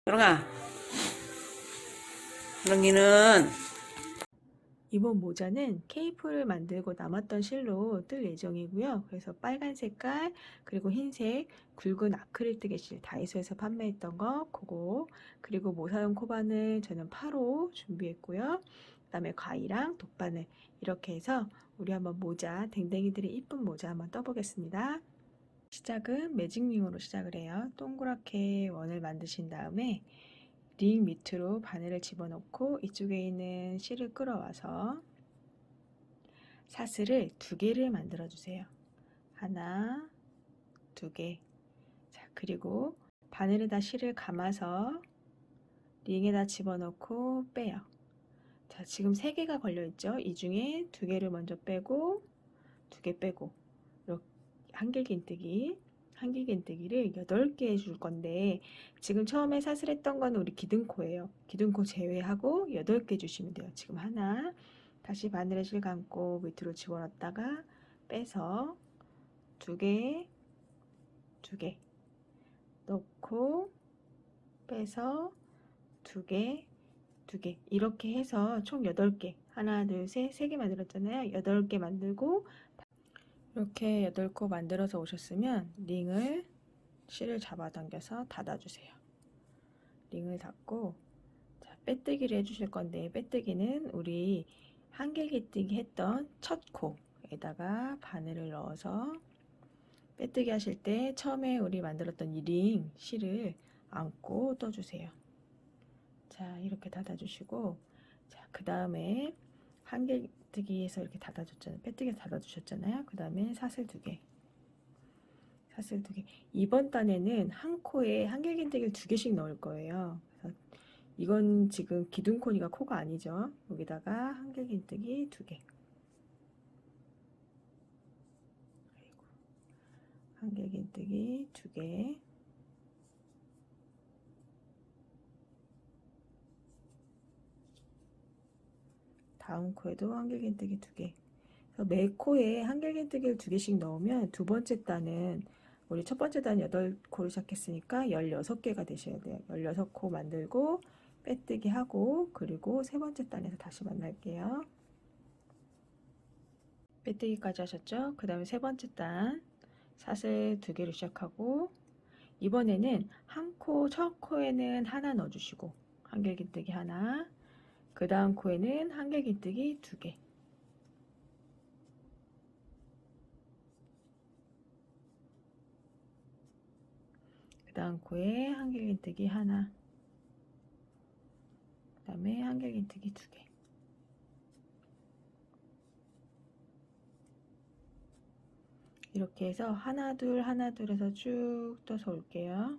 들어가. 그러기는 이번 모자는 케이프를 만들고 남았던 실로 뜰 예정이고요. 그래서 빨간 색깔 그리고 흰색 굵은 아크릴뜨개 실 다이소에서 판매했던 거 그거, 그리고 모사용 코바늘 저는 8호 준비했고요. 그 다음에 가위랑 돗바늘 이렇게 해서 우리 한번 모자, 댕댕이들의 이쁜 모자 한번 떠보겠습니다. 시작은 매직링으로 시작을 해요. 동그랗게 원을 만드신 다음에 링 밑으로 바늘을 집어넣고 이쪽에 있는 실을 끌어와서 사슬을 2개를 만들어 주세요. 하나, 2개. 자, 그리고 바늘에다 실을 감아서 링에다 집어넣고 빼요. 자, 지금 3개가 걸려 있죠. 이 중에 2개를 먼저 빼고 2개 빼고 이렇게 한길긴뜨기 한길긴뜨기를 8개 해줄 건데, 지금 처음에 사슬했던 건 우리 기둥코예요. 기둥코 제외하고 8개 주시면 돼요. 지금 하나, 다시 바늘에 실 감고 밑으로 집어넣었다가 빼서 2개, 2개 넣고 빼서 2개, 2개 이렇게 해서 총 8개, 하나, 둘, 셋, 3개 만들었잖아요. 8개 만들고 이렇게 8코 만들어서 오셨으면 링을 실을 잡아당겨서 닫아주세요. 링을 닫고, 자, 빼뜨기를 해주실 건데, 빼뜨기는 우리 한길기뜨기 했던 첫 코에다가 바늘을 넣어서 빼뜨기 하실 때 처음에 우리 만들었던 이 링 실을 안고 떠주세요. 자, 이렇게 닫아주시고, 자, 그 다음에 한길뜨기에서 이렇게 닫아줬잖아요. 빼뜨기에서 닫아주셨잖아요. 그 다음에 사슬 2개. 사슬 2개. 이번 단에는 한 코에 한길긴뜨기를 2개씩 넣을 거예요. 그래서 이건 지금 기둥코니까 코가 아니죠. 여기다가 한길긴뜨기 2개. 그리고 한길긴뜨기 2개. 다음 코에도 한길긴뜨기 2개. 그래서 매 코에 한길긴뜨기를 2개씩 넣으면 두 번째 단은, 우리 첫 번째 단 8코를 시작했으니까 16개가 되셔야 돼요. 16코 만들고 빼뜨기 하고, 그리고 세 번째 단에서 다시 만날게요. 빼뜨기까지 하셨죠? 그 다음에 세 번째 단 사슬 2개로 시작하고, 이번에는 첫 코에는 하나 넣어주시고 한길긴뜨기 하나, 그 다음 코에는 한길긴뜨기 2개, 그 다음 코에 한길긴뜨기 하나, 그 다음에 한길긴뜨기 2개. 이렇게 해서 하나 둘 하나 둘 해서 쭉 떠서 올게요.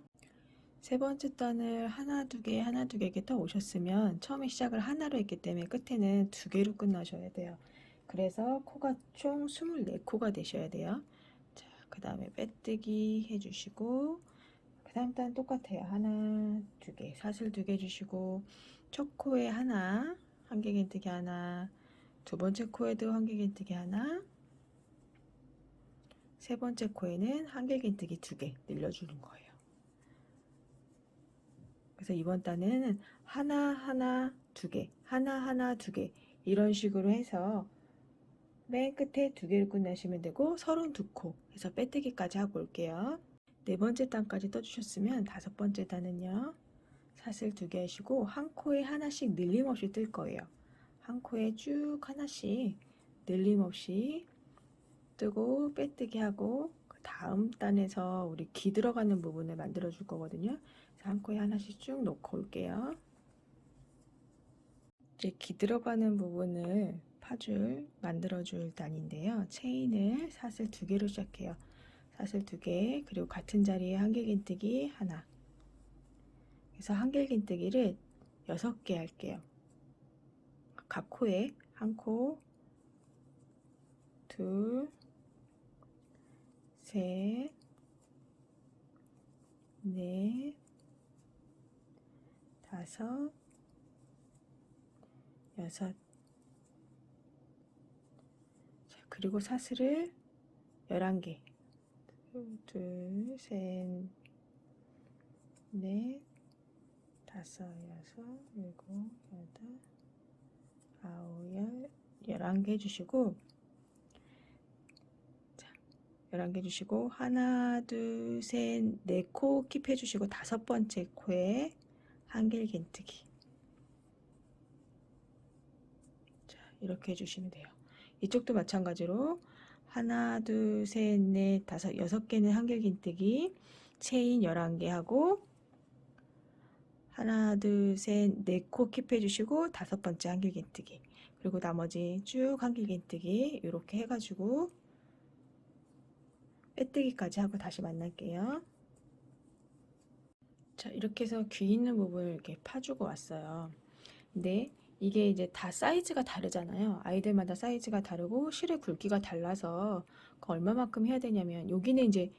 세 번째 단을 하나 두 개 하나 두 개 이렇게 떠 오셨으면 처음에 시작을 하나로 했기 때문에 끝에는 2개로 끝나셔야 돼요. 그래서 코가 총 24코가 되셔야 돼요. 자, 그 다음에 빼뜨기 해주시고, 그 다음 단 똑같아요. 하나, 2개, 사슬 2개 주시고, 첫 코에 하나, 한길긴뜨기 하나, 두 번째 코에도 한길긴뜨기 하나, 세 번째 코에는 한길긴뜨기 2개 늘려주는 거예요. 그래서 이번 단에는 하나, 하나, 2개, 하나, 하나, 2개 이런 식으로 해서 맨 끝에 2개를 끝내시면 되고 32코 해서 빼뜨기까지 하고 올게요. 네 번째 단까지 떠주셨으면 다섯 번째 단은요, 사슬 2개 하시고 한 코에 하나씩 늘림없이 뜰 거예요. 한 코에 쭉 하나씩 늘림없이 뜨고 빼뜨기 하고, 그 다음 단에서 우리 기 들어가는 부분을 만들어 줄 거거든요. 한 코에 하나씩 쭉 놓고 올게요. 이제 기 들어가는 부분을 파줄 만들어 줄 단인데요. 체인을 사슬 2개로 시작해요. 사슬 2개, 그리고 같은 자리에 한길긴뜨기 하나. 그래서 한길긴뜨기를 6개 할게요. 각 코에 한 코, 둘, 셋, 넷, 다섯, 여섯. 자, 그리고 사슬을 11개. 둘, 셋, 넷, 다섯, 여섯, 일곱, 여덟, 아홉, 열, 11개 해주시고, 자, 11개 해주시고, 하나, 둘, 셋, 넷 코 킵 해주시고, 다섯 번째 코에 한길 긴뜨기. 자, 이렇게 해주시면 돼요. 이쪽도 마찬가지로 하나, 둘, 셋, 넷, 다섯, 6개는 한길 긴뜨기, 체인 11개 하고, 하나, 둘, 셋, 넷 코 킵 해주시고, 다섯 번째 한길 긴뜨기. 그리고 나머지 쭉 한길 긴뜨기 이렇게 해가지고 빼뜨기까지 하고 다시 만날게요. 자, 이렇게 해서 귀 있는 부분을 이렇게 파주고 왔어요. 근데 이게 이제 다 사이즈가 다르잖아요. 아이들마다 사이즈가 다르고 실의 굵기가 달라서 얼마만큼 해야 되냐면, 여기는 이제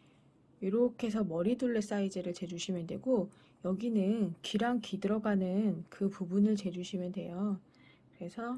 이렇게 해서 머리둘레 사이즈를 재주시면 되고, 여기는 귀랑 귀 들어가는 그 부분을 재주시면 돼요. 그래서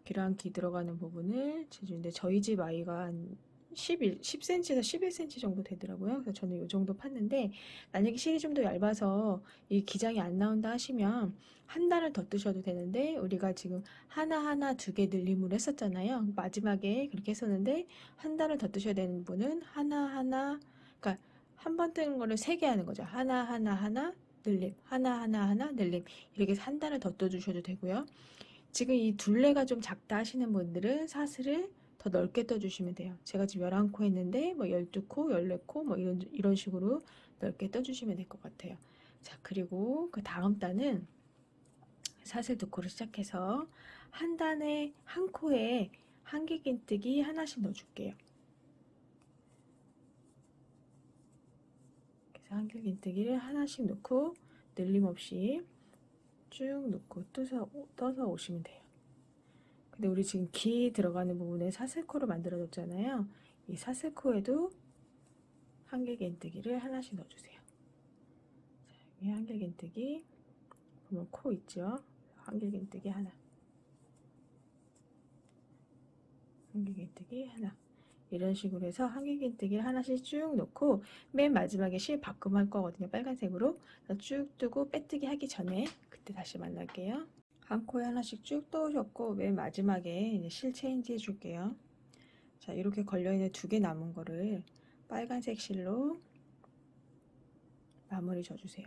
귀랑 귀 들어가는 부분을 재주는데, 저희 집 아이가 한 10cm에서 11cm 정도 되더라고요. 그래서 저는 이 정도 팠는데, 만약에 실이 좀 더 얇아서 이 기장이 안 나온다 하시면 한 단을 더 뜨셔도 되는데, 우리가 지금 하나하나 2개 늘림으로 했었잖아요. 마지막에 그렇게 했었는데, 한 단을 더 뜨셔야 되는 분은 하나하나, 그러니까 한 번 뜨는 거를 3개 하는 거죠. 하나하나 늘림, 하나하나 늘림, 이렇게 해서 한 단을 더 떠주셔도 되고요. 지금 이 둘레가 좀 작다 하시는 분들은 사슬을 더 넓게 떠주시면 돼요. 제가 지금 11코 했는데 뭐 12코, 14코 뭐 이런 식으로 넓게 떠주시면 될 것 같아요. 자, 그리고 그 다음 단은 사슬 2코를 시작해서 한 단에 한 코에 한길 긴뜨기 하나씩 넣어줄게요. 그래서 한길 긴뜨기를 하나씩 넣고 늘림 없이 쭉 넣고 떠서 오시면 돼요. 근데 우리 지금 귀 들어가는 부분에 사슬코를 만들어 줬잖아요. 이 사슬코에도 한길 긴뜨기를 하나씩 넣어주세요. 자, 여기 한길 긴뜨기 보면 코 있죠? 한길 긴뜨기 하나, 한길 긴뜨기 하나, 이런 식으로 해서 한길 긴뜨기를 하나씩 쭉 넣고, 맨 마지막에 실 바꿈할 거거든요. 빨간색으로 쭉 뜨고 빼뜨기 하기 전에 그때 다시 만날게요. 한 코에 하나씩 쭉 떠오셨고, 맨 마지막에 이제 실 체인지 해줄게요. 자, 이렇게 걸려있는 2개 남은 거를 빨간색 실로 마무리 져주세요.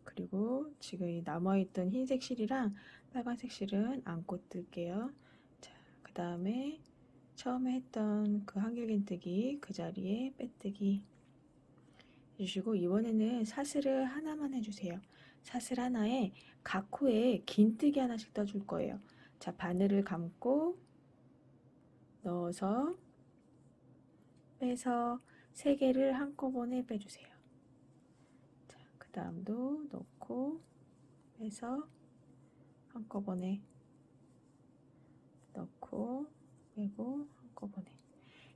그리고 지금 이 남아있던 흰색 실이랑 빨간색 실은 안고 뜰게요. 자, 그 다음에 처음에 했던 그 한길 긴뜨기 그 자리에 빼뜨기 해주시고, 이번에는 사슬을 하나만 해주세요. 사슬 하나에 각 코에 긴뜨기 하나씩 떠줄 거예요. 자, 바늘을 감고 넣어서 빼서 3개를 한꺼번에 빼주세요. 자, 그 다음도 넣고 빼서 한꺼번에 넣고 빼고 한꺼번에,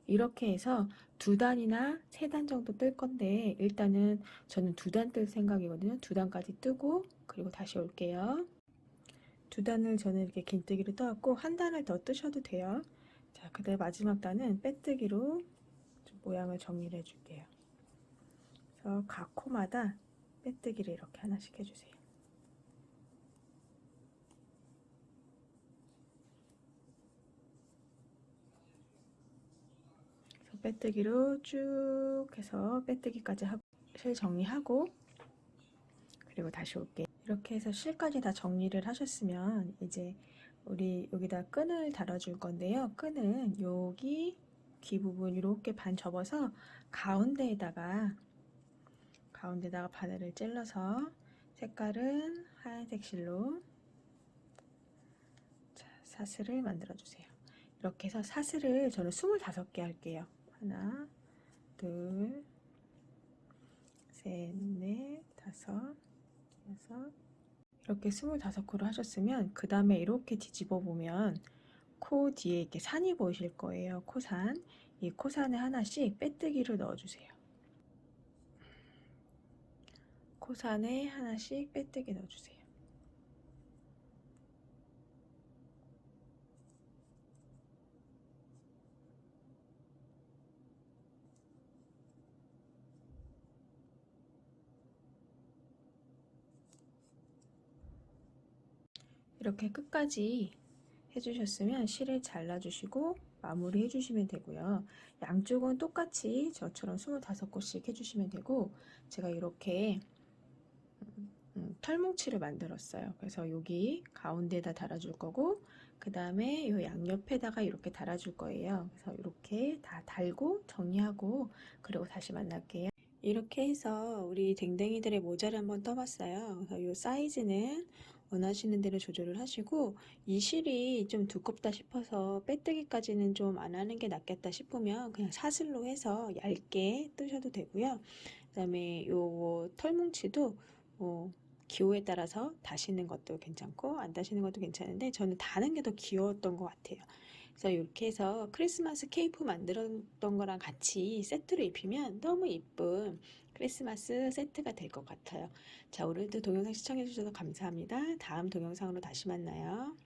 이렇게 해서 2단이나 3단 정도 뜰 건데, 일단은 저는 2단 뜰 생각이거든요. 2단까지 뜨고 그리고 다시 올게요. 2단을 저는 이렇게 긴뜨기로 떠왔고, 한 단을 더 뜨셔도 돼요. 자, 그다음 마지막 단은 빼뜨기로 좀 모양을 정리를 해줄게요. 그래서 각 코마다 빼뜨기를 이렇게 하나씩 해주세요. 그래서 빼뜨기로 쭉 해서 빼뜨기까지 하고 실 정리하고 그리고 다시 올게요. 이렇게 해서 실까지 다 정리를 하셨으면 이제 우리 여기다 끈을 달아줄 건데요. 끈은 여기 귀 부분 이렇게 반 접어서 가운데에다가 바늘을 찔러서, 색깔은 하얀색 실로 자, 사슬을 만들어 주세요. 이렇게 해서 사슬을 저는 25개 할게요. 하나, 둘, 셋, 넷, 다섯, 여섯, 이렇게 25코를 하셨으면 그 다음에 이렇게 뒤집어 보면 코 뒤에 이렇게 산이 보이실 거예요. 코산. 이 코산에 하나씩 빼뜨기를 넣어주세요. 코산에 하나씩 빼뜨기 넣어주세요. 이렇게 끝까지 해주셨으면 실을 잘라주시고 마무리 해주시면 되고요. 양쪽은 똑같이 저처럼 25곳씩 해주시면 되고, 제가 이렇게 털뭉치를 만들었어요. 그래서 여기 가운데에다 달아줄 거고, 그 다음에 이 양옆에다가 이렇게 달아줄 거예요. 그래서 이렇게 다 달고 정리하고, 그리고 다시 만날게요. 이렇게 해서 우리 댕댕이들의 모자를 한번 떠봤어요. 그래서 이 사이즈는 원하시는 대로 조절을 하시고, 이 실이 좀 두껍다 싶어서 빼뜨기까지는 좀 안 하는 게 낫겠다 싶으면 그냥 사슬로 해서 얇게 뜨셔도 되고요. 그 다음에 요 털뭉치도 기호에 따라서 다시는 것도 괜찮고 안 다시는 것도 괜찮은데, 저는 다는 게 더 귀여웠던 것 같아요. 그래서 이렇게 해서 크리스마스 케이프 만들었던 거랑 같이 세트로 입히면 너무 이쁜 크리스마스 세트가 될 것 같아요. 자, 오늘도 동영상 시청해 주셔서 감사합니다. 다음 동영상으로 다시 만나요.